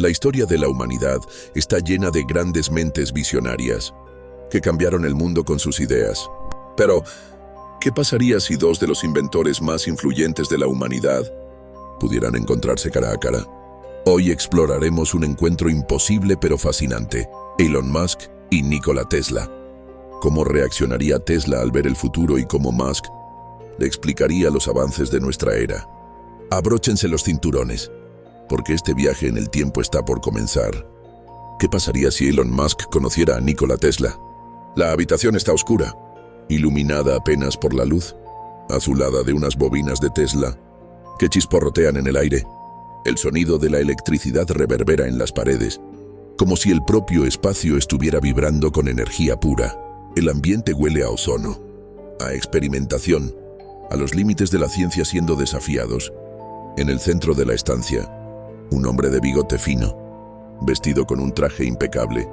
La historia de la humanidad está llena de grandes mentes visionarias que cambiaron el mundo con sus ideas. Pero, ¿qué pasaría si dos de los inventores más influyentes de la humanidad pudieran encontrarse cara a cara? Hoy exploraremos un encuentro imposible pero fascinante: Elon Musk y Nikola Tesla. ¿Cómo reaccionaría Tesla al ver el futuro y cómo Musk le explicaría los avances de nuestra era? Abróchense los cinturones, porque este viaje en el tiempo está por comenzar. ¿Qué pasaría si Elon Musk conociera a Nikola Tesla? La habitación está oscura, iluminada apenas por la luz azulada de unas bobinas de Tesla que chisporrotean en el aire. El sonido de la electricidad reverbera en las paredes, como si el propio espacio estuviera vibrando con energía pura. El ambiente huele a ozono, a experimentación, a los límites de la ciencia siendo desafiados. En el centro de la estancia, un hombre de bigote fino, vestido con un traje impecable,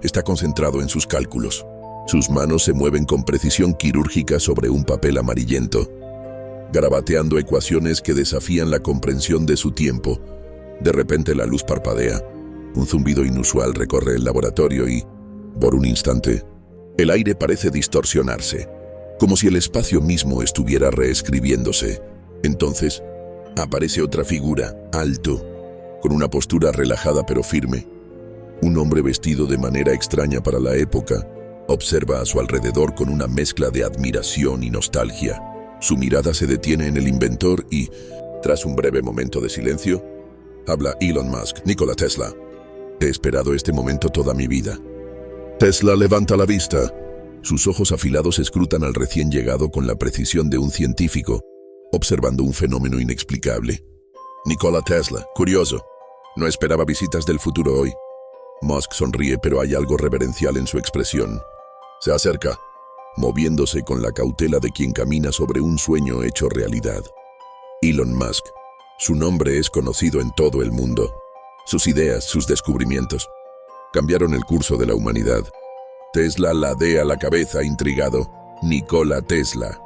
está concentrado en sus cálculos. Sus manos se mueven con precisión quirúrgica sobre un papel amarillento, garabateando ecuaciones que desafían la comprensión de su tiempo. De repente la luz parpadea. Un zumbido inusual recorre el laboratorio y, por un instante, el aire parece distorsionarse, como si el espacio mismo estuviera reescribiéndose. Entonces, aparece otra figura, alto, con una postura relajada pero firme. Un hombre vestido de manera extraña para la época observa a su alrededor con una mezcla de admiración y nostalgia. Su mirada se detiene en el inventor y, tras un breve momento de silencio, habla Elon Musk: Nikola Tesla, he esperado este momento toda mi vida. Tesla levanta la vista. Sus ojos afilados escrutan al recién llegado con la precisión de un científico, observando un fenómeno inexplicable. Nikola Tesla, curioso, no esperaba visitas del futuro hoy. Musk sonríe, pero hay algo reverencial en su expresión. Se acerca, moviéndose con la cautela de quien camina sobre un sueño hecho realidad. Elon Musk. Su nombre es conocido en todo el mundo. Sus ideas, sus descubrimientos, cambiaron el curso de la humanidad. Tesla ladea la cabeza, intrigado. Nikola Tesla.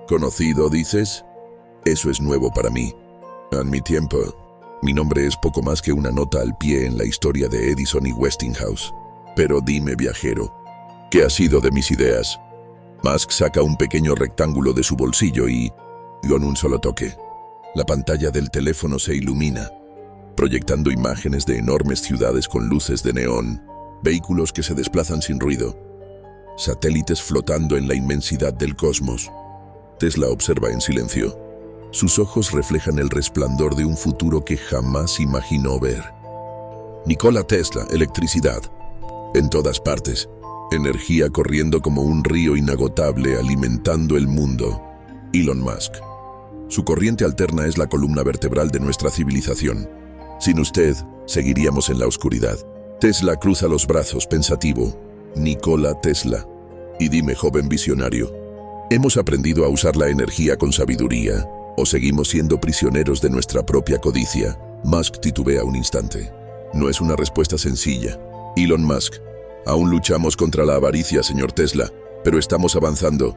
¿Conocido, dices? Eso es nuevo para mí. En mi tiempo, mi nombre es poco más que una nota al pie en la historia de Edison y Westinghouse. Pero dime, viajero, ¿qué ha sido de mis ideas? Musk saca un pequeño rectángulo de su bolsillo y, con un solo toque, la pantalla del teléfono se ilumina, proyectando imágenes de enormes ciudades con luces de neón, vehículos que se desplazan sin ruido, satélites flotando en la inmensidad del cosmos. Tesla observa en silencio. Sus ojos reflejan el resplandor de un futuro que jamás imaginó ver. Nikola Tesla, electricidad. En todas partes, energía corriendo como un río inagotable alimentando el mundo. Elon Musk. Su corriente alterna es la columna vertebral de nuestra civilización. Sin usted, seguiríamos en la oscuridad. Tesla cruza los brazos, pensativo. Nikola Tesla. Y dime, joven visionario, ¿hemos aprendido a usar la energía con sabiduría o seguimos siendo prisioneros de nuestra propia codicia? Musk titubea un instante. No es una respuesta sencilla. Elon Musk. Aún luchamos contra la avaricia, señor Tesla, pero estamos avanzando.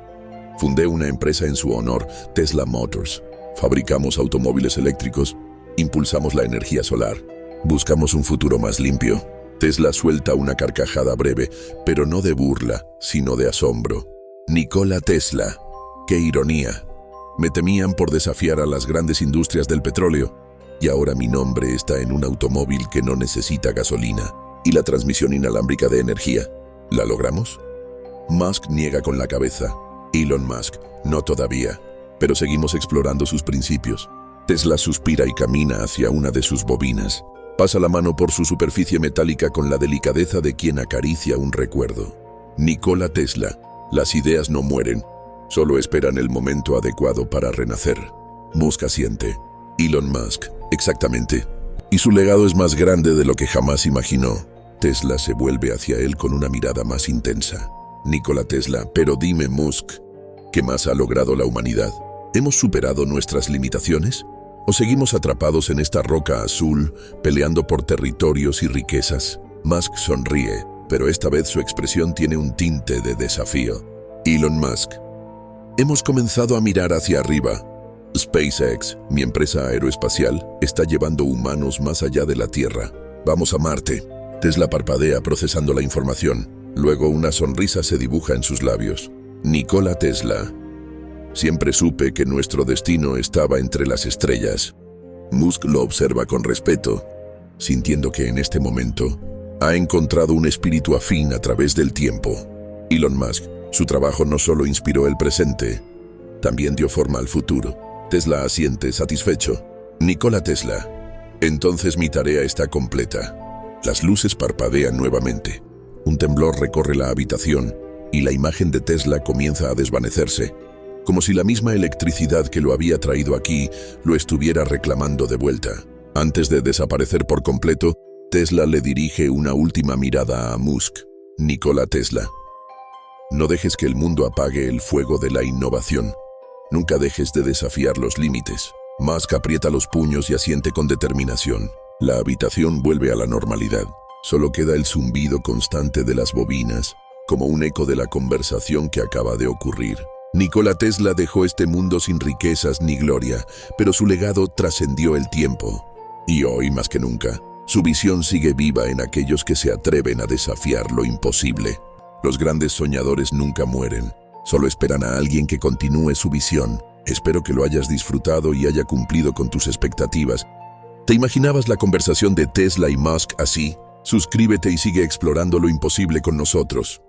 Fundé una empresa en su honor, Tesla Motors. Fabricamos automóviles eléctricos, impulsamos la energía solar. Buscamos un futuro más limpio. Tesla suelta una carcajada breve, pero no de burla, sino de asombro. Nikola Tesla. ¡Qué ironía! Me temían por desafiar a las grandes industrias del petróleo, y ahora mi nombre está en un automóvil que no necesita gasolina y la transmisión inalámbrica de energía. ¿La logramos? Musk niega con la cabeza. Elon Musk, no todavía, pero seguimos explorando sus principios. Tesla suspira y camina hacia una de sus bobinas. Pasa la mano por su superficie metálica con la delicadeza de quien acaricia un recuerdo. Nikola Tesla, las ideas no mueren, solo esperan el momento adecuado para renacer. Musk asiente. Elon Musk, exactamente. Y su legado es más grande de lo que jamás imaginó. Tesla se vuelve hacia él con una mirada más intensa. Nikola Tesla, pero dime, Musk, ¿qué más ha logrado la humanidad? ¿Hemos superado nuestras limitaciones? ¿O seguimos atrapados en esta roca azul, peleando por territorios y riquezas? Musk sonríe, pero esta vez su expresión tiene un tinte de desafío. Elon Musk. Hemos comenzado a mirar hacia arriba. SpaceX, mi empresa aeroespacial, está llevando humanos más allá de la Tierra. Vamos a Marte. Tesla parpadea procesando la información. Luego una sonrisa se dibuja en sus labios. Nikola Tesla. Siempre supe que nuestro destino estaba entre las estrellas. Musk lo observa con respeto, sintiendo que en este momento ha encontrado un espíritu afín a través del tiempo. Elon Musk, su trabajo no solo inspiró el presente, también dio forma al futuro. Tesla asiente satisfecho. Nikola Tesla. Entonces mi tarea está completa. Las luces parpadean nuevamente. Un temblor recorre la habitación y la imagen de Tesla comienza a desvanecerse, como si la misma electricidad que lo había traído aquí lo estuviera reclamando de vuelta. Antes de desaparecer por completo, Tesla le dirige una última mirada a Musk. Nikola Tesla. No dejes que el mundo apague el fuego de la innovación. Nunca dejes de desafiar los límites. Musk aprieta los puños y asiente con determinación. La habitación vuelve a la normalidad. Solo queda el zumbido constante de las bobinas, como un eco de la conversación que acaba de ocurrir. Nikola Tesla dejó este mundo sin riquezas ni gloria, pero su legado trascendió el tiempo. Y hoy, más que nunca, su visión sigue viva en aquellos que se atreven a desafiar lo imposible. Los grandes soñadores nunca mueren, solo esperan a alguien que continúe su visión. Espero que lo hayas disfrutado y haya cumplido con tus expectativas. ¿Te imaginabas la conversación de Tesla y Musk así? Suscríbete y sigue explorando lo imposible con nosotros.